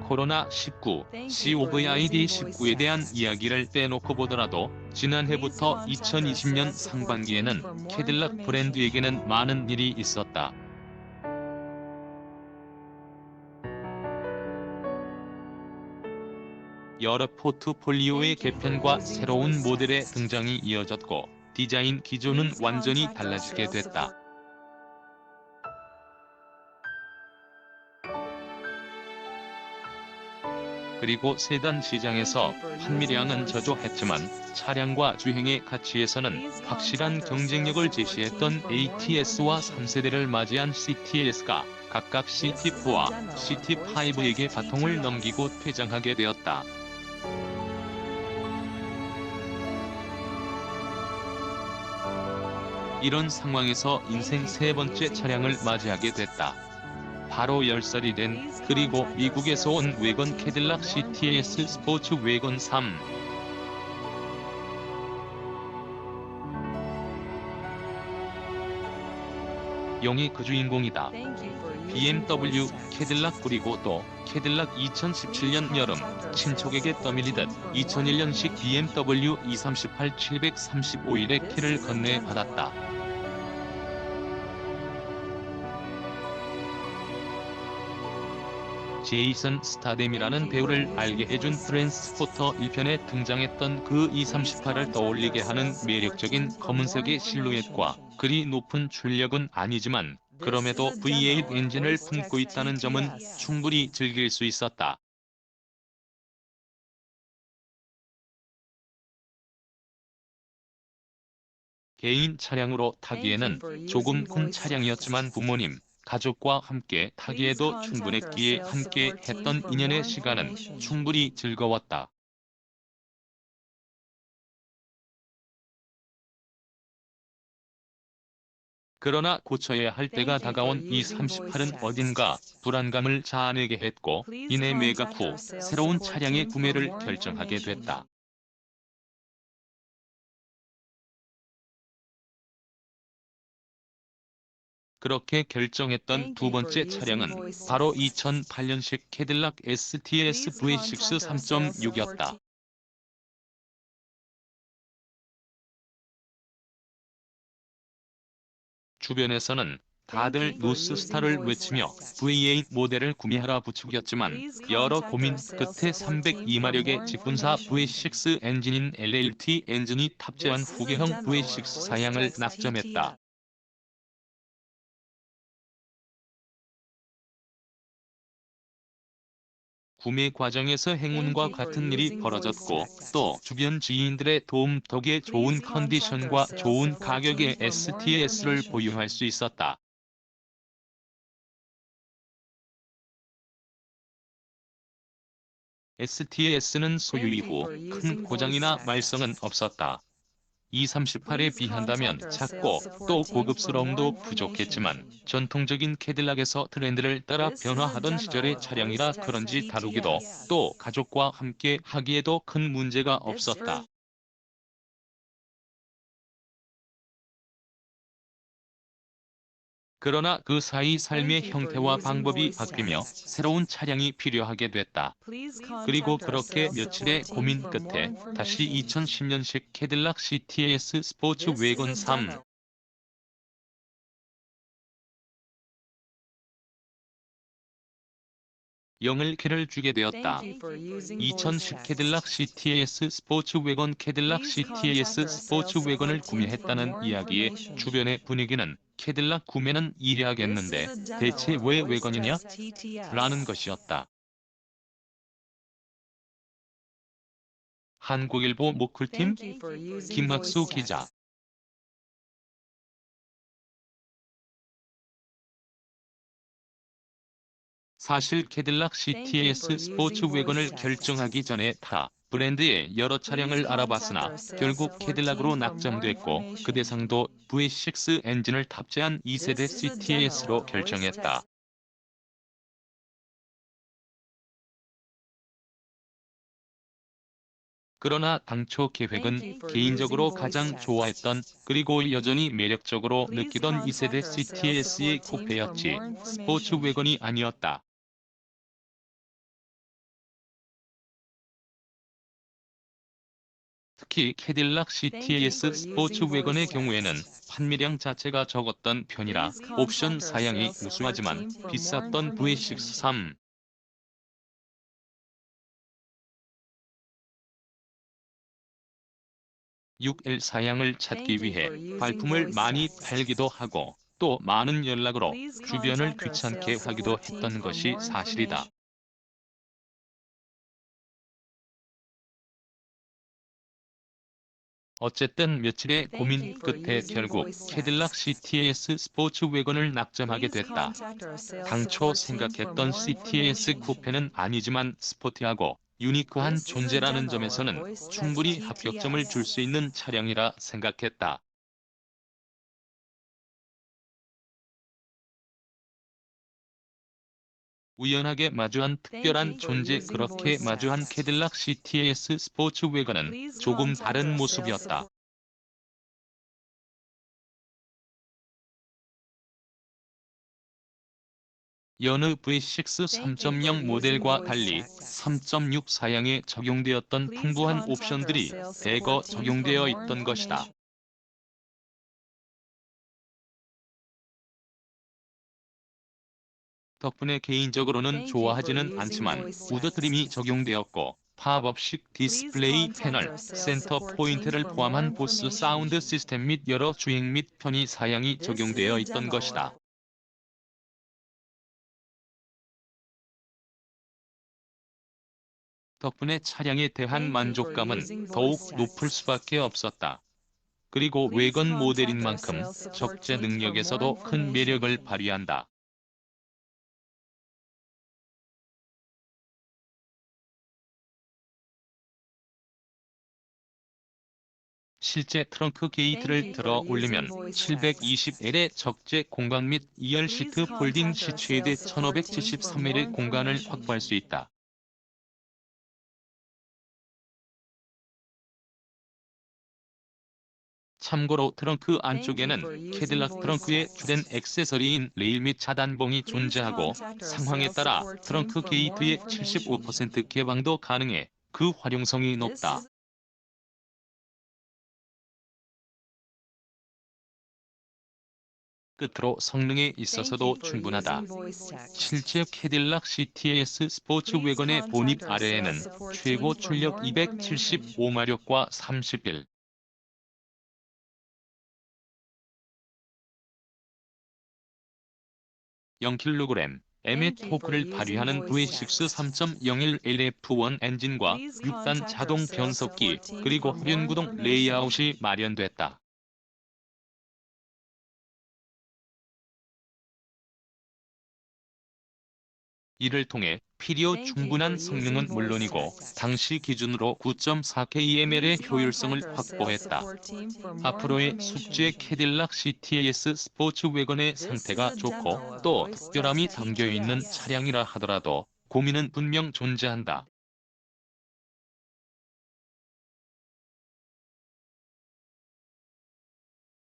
코로나19, COVID-19에 대한 이야기를 빼놓고 보더라도 지난해부터 2020년 상반기에는 캐딜락 브랜드에게는 많은 일이 있었다. 여러 포트폴리오의 개편과 새로운 모델의 등장이 이어졌고 디자인 기조는 완전히 달라지게 됐다. 그리고 세단 시장에서 판매량은 저조했지만 차량과 주행의 가치에서는 확실한 경쟁력을 제시했던 ATS와 3세대를 맞이한 CTS가 각각 CT4와 CT5에게 바통을 넘기고 퇴장하게 되었다. 이런 상황에서 인생 세 번째 차량을 맞이하게 됐다. 바로 10살이 된 그리고 미국에서 온 외건 캐딜락 CTS 스포츠 외건 3. 영이 그 주인공이다. BMW, 캐딜락 그리고 또 캐딜락 2017년 여름 친척에게 떠밀리듯 2001년식 BMW E38 735일의 키를 건네받았다. 제이슨 스타뎀이라는 배우를 알게 해준 트랜스포터 1편에 등장했던 그 E38을 떠올리게 하는 매력적인 검은색의 실루엣과 그리 높은 출력은 아니지만 그럼에도 V8 엔진을 품고 있다는 점은 충분히 즐길 수 있었다. 개인 차량으로 타기에는 조금 큰 차량이었지만 부모님, 가족과 함께 타기에도 충분했기에 함께 했던 인연의 시간은 충분히 즐거웠다. 그러나 고쳐야 할 때가 다가온 E38은 어딘가 불안감을 자아내게 했고 이내 매각 후 새로운 차량의 구매를 결정하게 됐다. 그렇게 결정했던 두 번째 차량은 바로 2008년식 캐딜락 STS V6 3.6이었다. 주변에서는 다들 노스스타를 외치며 V8 모델을 구매하라 부추겼지만 여러 고민 끝에 302마력의 직분사 V6 엔진인 LLT 엔진이 탑재한 후계형 V6 사양을 낙점했다. 구매 과정에서 행운과 같은 일이 벌어졌고 또 주변 지인들의 도움 덕에 좋은 컨디션과 좋은 가격의 STS를 보유할 수 있었다. STS는 소유 이후 큰 고장이나 말썽은 없었다. E38에 비한다면 작고 또 고급스러움도 부족했지만 전통적인 캐딜락에서 트렌드를 따라 변화하던 시절의 차량이라 그런지 다루기도 또 가족과 함께 하기에도 큰 문제가 없었다. 그러나 그 사이 삶의 형태와 방법이 바뀌며 새로운 차량이 필요하게 됐다. 그리고 그렇게 며칠의 고민 끝에 다시 2010년식 캐딜락 CTS 스포츠 외건 3. 영을 키를 주게 되었다. 2010 캐딜락 CTS 스포츠 외건 캐딜락 CTS 스포츠 외건을 구매했다는 이야기에 주변의 분위기는 캐딜락 구매는 이래야겠는데 대체 왜 외건이냐? 라는 것이었다. 한국일보 모쿨팀 김학수 기자. 사실 캐딜락 CTS 스포츠 외건을 결정하기 전에 타 브랜드의 여러 차량을 알아봤으나 결국 캐딜락으로 낙점됐고 그 대상도 V6 엔진을 탑재한 2세대 CTS로 결정했다. 그러나 당초 계획은 개인적으로 가장 좋아했던 그리고 여전히 매력적으로 느끼던 2세대 CTS의 쿠페였지 스포츠 외건이 아니었다. 특히 캐딜락 CTS 스포츠 웨건의 경우에는 판매량 자체가 적었던 편이라 옵션 사양이 우수하지만 비쌌던 V6 3. 6L 사양을 찾기 위해 발품을 많이 팔기도 하고 또 많은 연락으로 주변을 귀찮게 하기도 했던 것이 사실이다. 어쨌든 며칠의 고민 끝에 결국 캐딜락 CTS 스포츠 웨건을 낙점하게 됐다. 당초 생각했던 CTS 쿠페는 아니지만 스포티하고 유니크한 존재라는 점에서는 충분히 합격점을 줄 수 있는 차량이라 생각했다. 우연하게 마주한 특별한 존재 그렇게 마주한 캐딜락 CTS 스포츠 웨건은 조금 다른 모습이었다. 여느 V6 3.0 모델과 달리 3.6 사양에 적용되었던 풍부한 옵션들이 대거 적용되어 있던 것이다. 덕분에 개인적으로는 좋아하지는 않지만 우드 트림이 적용되었고 팝업식 디스플레이 패널, 센터 포인트를 포함한 보스 사운드 시스템 및 여러 주행 및 편의 사양이 적용되어 있던 것이다. 덕분에 차량에 대한 만족감은 더욱 높을 수밖에 없었다. 그리고 외건 모델인 만큼 적재 능력에서도 큰 매력을 발휘한다. 실제 트렁크 게이트를 들어 올리면 720L의 적재 공간 및 2열 시트 폴딩 시 최대 1573L의 공간을 확보할 수 있다. 참고로 트렁크 안쪽에는 캐딜락 트렁크의 주된 액세서리인 레일 및 차단봉이 존재하고 상황에 따라 트렁크 게이트의 75% 개방도 가능해 그 활용성이 높다. 끝으로 성능에 있어서도 충분하다. 실제 캐딜락 CTS 스포츠 웨건의 보닛 아래에는 최고 출력 275마력과 31. 0kg의 토크를 발휘하는 V6 3.01 LF1 엔진과 6단 자동 변속기 그리고 후륜구동 레이아웃이 마련됐다. 이를 통해 필요 충분한 성능은 물론이고 당시 기준으로 9.4km의 효율성을 확보했다. 앞으로의 숙제 캐딜락 CTS 스포츠 웨건의 상태가 좋고 또 특별함이 담겨있는 차량이라 하더라도 고민은 분명 존재한다.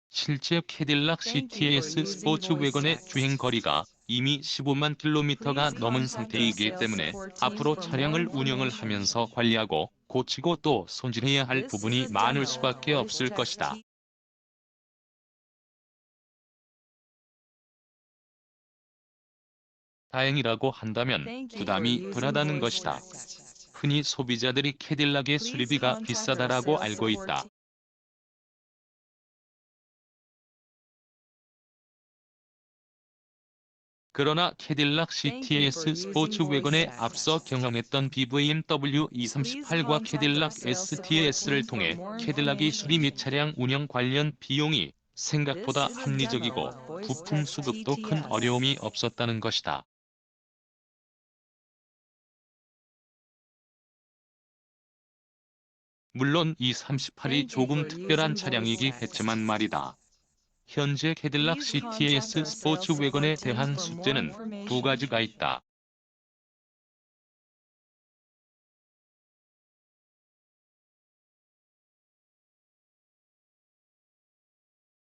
실제 캐딜락 CTS 스포츠 웨건의 주행 거리가 이미 15만 킬로미터가 넘은 상태이기 때문에 앞으로 차량을 운영을 하면서 관리하고 고치고 또 손질해야 할 부분이 많을 수밖에 없을 것이다. 다행이라고 한다면 부담이 덜하다는 것이다. 흔히 소비자들이 캐딜락의 수리비가 비싸다라고 알고 있다. 그러나 캐딜락 CTS 스포츠 웨건에 앞서 경험했던 BMW E38과 캐딜락 STS를 통해 캐딜락의 수리 및 차량 운영 관련 비용이 생각보다 합리적이고 부품 수급도 큰 어려움이 없었다는 것이다. 물론 E38이 조금 특별한 차량이긴 했지만 말이다. 현재 캐딜락 CTS 스포츠 웨건에 대한 숙제는 두 가지가 있다.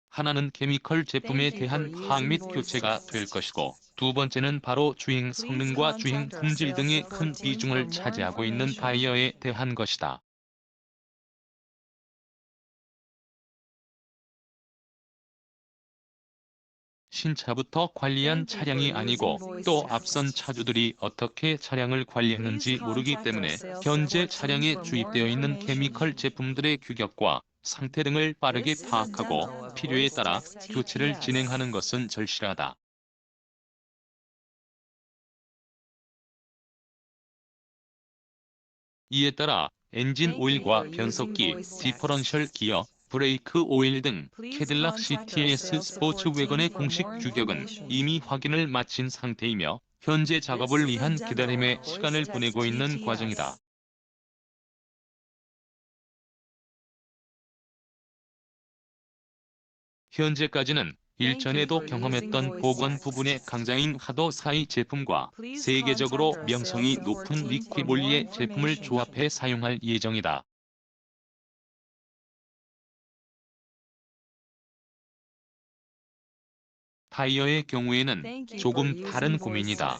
하나는 케미컬 제품에 대한 파악 및 교체가 될 것이고, 두 번째는 바로 주행 성능과 주행 품질 등의 큰 비중을 차지하고 있는 타이어에 대한 것이다. 신차부터 관리한 차량이 아니고 또 앞선 차주들이 어떻게 차량을 관리했는지 모르기 때문에 현재 차량에 주입되어 있는 케미컬 제품들의 규격과 상태 등을 빠르게 파악하고 필요에 따라 교체를 진행하는 것은 절실하다. 이에 따라 엔진 오일과 변속기, 디퍼런셜 기어, 브레이크 오일 등 캐딜락 CTS 스포츠 웨건의 공식 규격은 이미 확인을 마친 상태이며 현재 작업을 위한 기다림의 시간을 보내고 있는 과정이다. 현재까지는 일전에도 경험했던 보건 부분의 강자인 하도사이 제품과 세계적으로 명성이 높은 리퀴몰리의 제품을 조합해 사용할 예정이다. 타이어의 경우에는 조금 다른 고민이다.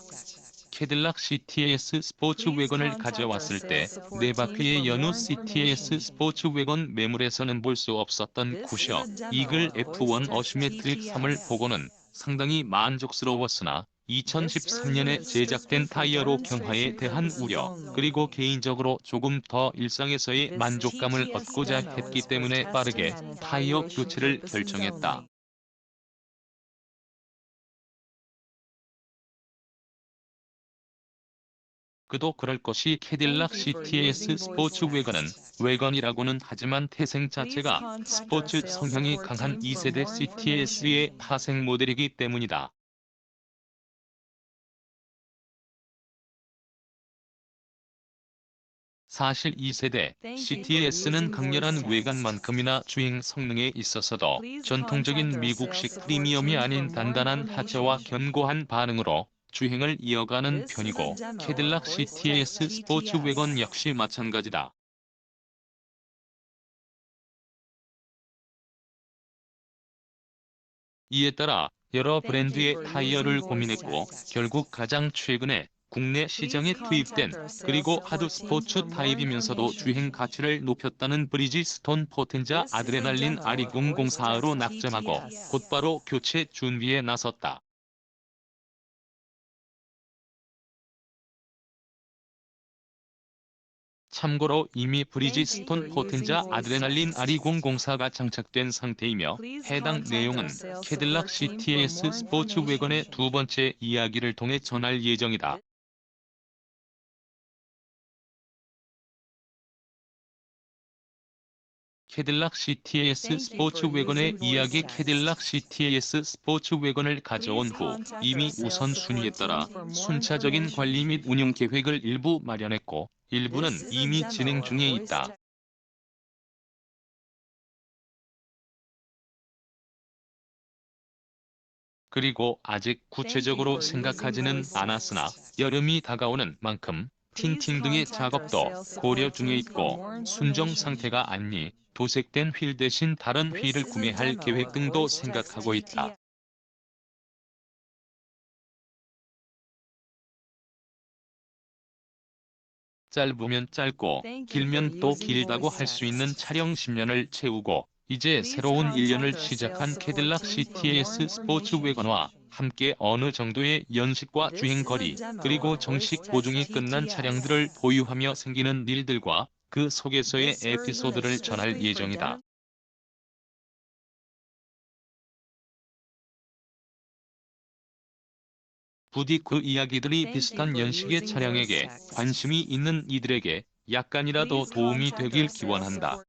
캐딜락 CTS 스포츠 웨건을 가져왔을 때 네 바퀴의 연우 CTS 스포츠 웨건 매물에서는 볼 수 없었던 쿠셔, 이글 F1 어시메트릭 3을 보고는 상당히 만족스러웠으나 2013년에 제작된 타이어로 경화에 대한 우려, 그리고 개인적으로 조금 더 일상에서의 만족감을 얻고자 했기 때문에 빠르게 타이어 교체를 결정했다. 그도 그럴 것이 캐딜락 CTS 스포츠 웨건은 웨건이라고는 하지만 태생 자체가 스포츠 성향이 강한 2세대 CTS의 파생 모델이기 때문이다. 사실 2세대 CTS는 강렬한 외관만큼이나 주행 성능에 있어서도 전통적인 미국식 프리미엄이 아닌 단단한 하체와 견고한 반응으로 주행을 이어가는 편이고 캐딜락 CTS 스포츠 웨건 역시 마찬가지다. 이에 따라 여러 브랜드의 타이어를 고민했고 결국 가장 최근에 국내 시장에 투입된 그리고 하드 스포츠 타입이면서도 주행 가치를 높였다는 브리지스톤 포텐자 아드레날린 R2004로 낙점하고 곧바로 교체 준비에 나섰다. 참고로 이미 브리지스톤 포텐자 아드레날린 R2004가 장착된 상태이며 해당 내용은 캐딜락 CTS 스포츠 웨건의 두 번째 이야기를 통해 전할 예정이다. 캐딜락 CTS 스포츠 웨건의 이야기 캐딜락 CTS 스포츠 웨건을 가져온 후 이미 우선순위에 따라 순차적인 관리 및 운영 계획을 일부 마련했고 일부는 이미 진행 중에 있다. 그리고 아직 구체적으로 생각하지는 않았으나 여름이 다가오는 만큼 틴팅 등의 작업도 고려 중에 있고 순정 상태가 아니 도색된 휠 대신 다른 휠을 구매할 계획 등도 생각하고 있다. 짧으면 짧고 길면 또 길다고 할 수 있는 촬영 10년을 채우고 이제 새로운 1년을 시작한 캐딜락 CTS 스포츠 웨건과 함께 어느 정도의 연식과 주행거리, 그리고 정식 보증이 끝난 차량들을 보유하며 생기는 일들과 그 속에서의 에피소드를 전할 예정이다. 부디 그 이야기들이 비슷한 연식의 차량에게 관심이 있는 이들에게 약간이라도 도움이 되길 기원한다.